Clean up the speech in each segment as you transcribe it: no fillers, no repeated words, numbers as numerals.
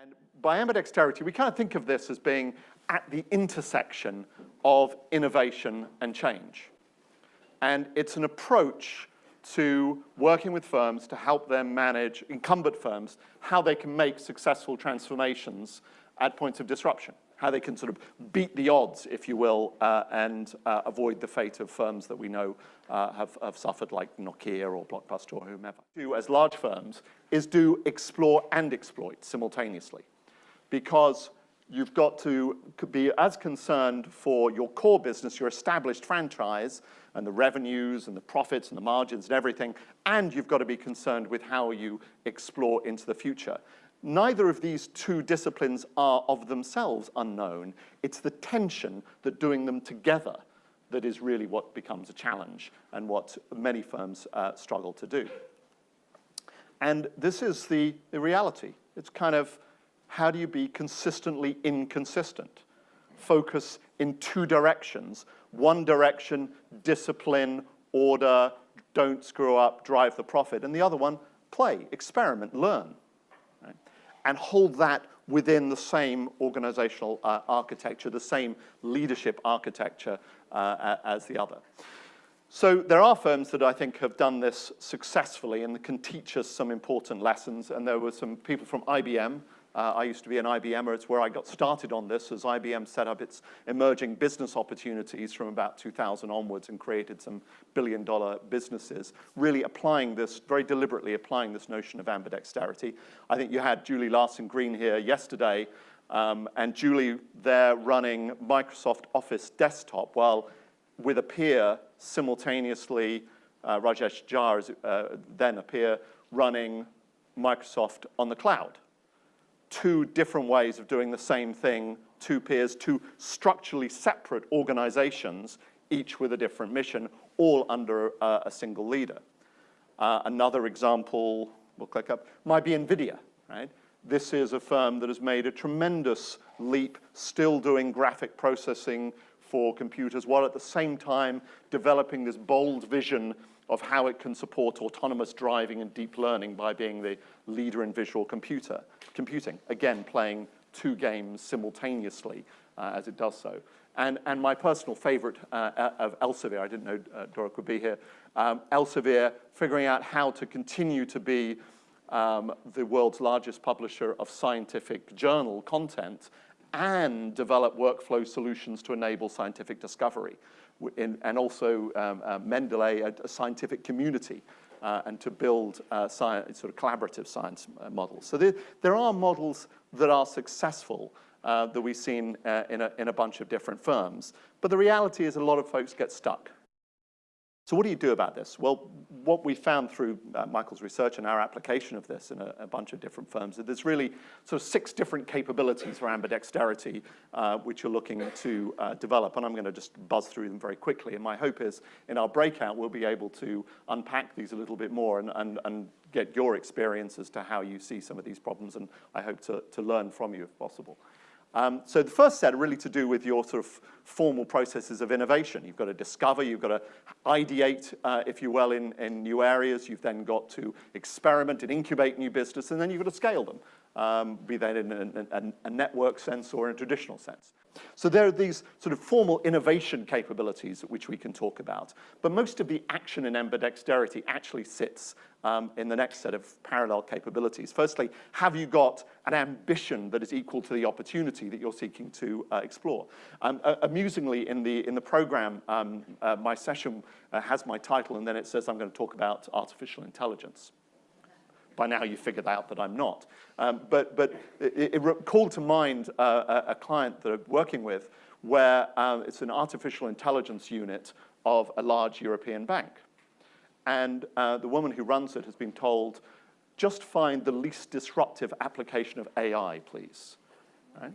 And by ambidexterity, we kind of think of this as being at the intersection of innovation and change. And it's an approach to working with firms to help them manage, incumbent firms, how they can make successful transformations at points of disruption, how they can sort of beat the odds, if you will, and avoid the fate of firms that we know have suffered, like Nokia or Blockbuster or whomever. Do as large firms is do explore and exploit simultaneously, because you've got to be as concerned for your core business, your established franchise, and the revenues and the profits and the margins and everything, and you've got to be concerned with how you explore into the future. Neither of these two disciplines are of themselves unknown. It's the tension that doing them together that is really what becomes a challenge and what many firms struggle to do. And this is the reality. It's kind of, how do you be consistently inconsistent? Focus in two directions. One direction, discipline, order, don't screw up, drive the profit. And the other one, play, experiment, learn. Right? And hold that within the same organizational architecture, the same leadership architecture as the other. So there are firms that I think have done this successfully and can teach us some important lessons. And there were some people from IBM. I used to be an IBMer. It's where I got started on this, as IBM set up its emerging business opportunities from about 2000 onwards and created some billion-dollar businesses, really applying this, very deliberately applying this notion of ambidexterity. I think you had Julie Larson-Green here yesterday, and Julie there running Microsoft Office Desktop, while with a peer simultaneously, Rajesh Jha, then a peer, running Microsoft on the cloud. Two different ways of doing the same thing, two peers, two structurally separate organizations, each with a different mission, all under a single leader. Another example, we'll click up, might be NVIDIA, right? This is a firm that has made a tremendous leap, still doing graphic processing for computers, while at the same time developing this bold vision of how it can support autonomous driving and deep learning by being the leader in visual computing. Again, playing two games simultaneously as it does so. And my personal favorite of Elsevier, I didn't know Doruk would be here, Elsevier figuring out how to continue to be the world's largest publisher of scientific journal content and develop workflow solutions to enable scientific discovery. And also Mendeley, a scientific community, and to build sort of collaborative science models. So there are models that are successful that we've seen in a bunch of different firms. But the reality is a lot of folks get stuck. So what do you do about this? Well, what we found through Michael's research and our application of this in a bunch of different firms, that there's really sort of 6 different capabilities for ambidexterity which you're looking to develop. And I'm going to just buzz through them very quickly. And my hope is in our breakout, we'll be able to unpack these a little bit more and get your experience as to how you see some of these problems. And I hope to learn from you if possible. So the first set are really to do with your sort of formal processes of innovation. You've got to discover, you've got to ideate, if you will, in new areas. You've then got to experiment and incubate new business, and then you've got to scale them, be that in a network sense or in a traditional sense. So there are these sort of formal innovation capabilities which we can talk about. But most of the action in ambidexterity actually sits in the next set of parallel capabilities. Firstly, have you got an ambition that is equal to the opportunity that you're seeking to explore? Amusingly, in the program, my session has my title, and then it says I'm going to talk about artificial intelligence. By now you figured out that I'm not. But it called to mind a client that I'm working with where it's an artificial intelligence unit of a large European bank. And the woman who runs it has been told, just find the least disruptive application of AI, please. Right?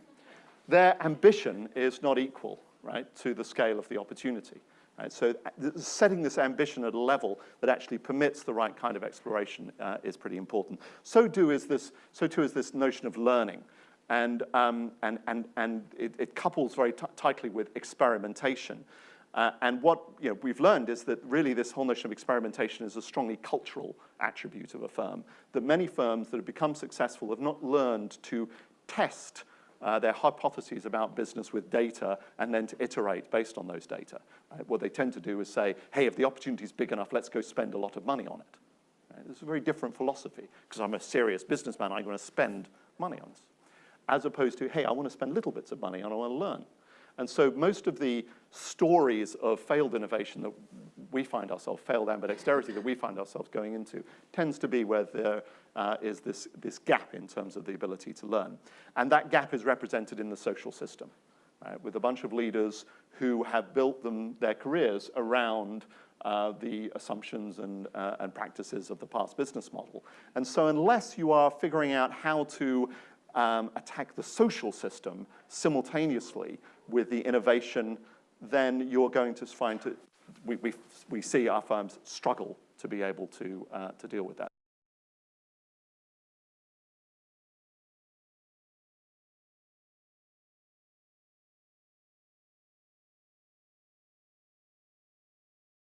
Their ambition is not equal, right, to the scale of the opportunity. Right? So setting this ambition at a level that actually permits the right kind of exploration is pretty important. So too is this notion of learning. And it couples very tightly with experimentation. And what we've learned is that really this whole notion of experimentation is a strongly cultural attribute of a firm, that many firms that have become successful have not learned to test their hypotheses about business with data and then to iterate based on those data. Right? What they tend to do is say, hey, if the opportunity is big enough, let's go spend a lot of money on it. Right? It's a very different philosophy, because I'm a serious businessman, I'm going to spend money on this. As opposed to, hey, I want to spend little bits of money and I want to learn. And so most of the stories of failed innovation that we find ourselves, failed ambidexterity that we find ourselves going into, tends to be where there is this gap in terms of the ability to learn. And that gap is represented in the social system, right, with a bunch of leaders who have built their careers around the assumptions and practices of the past business model. And so unless you are figuring out how to attack the social system simultaneously with the innovation, then you're going to find we see our firms struggle to be able to deal with that.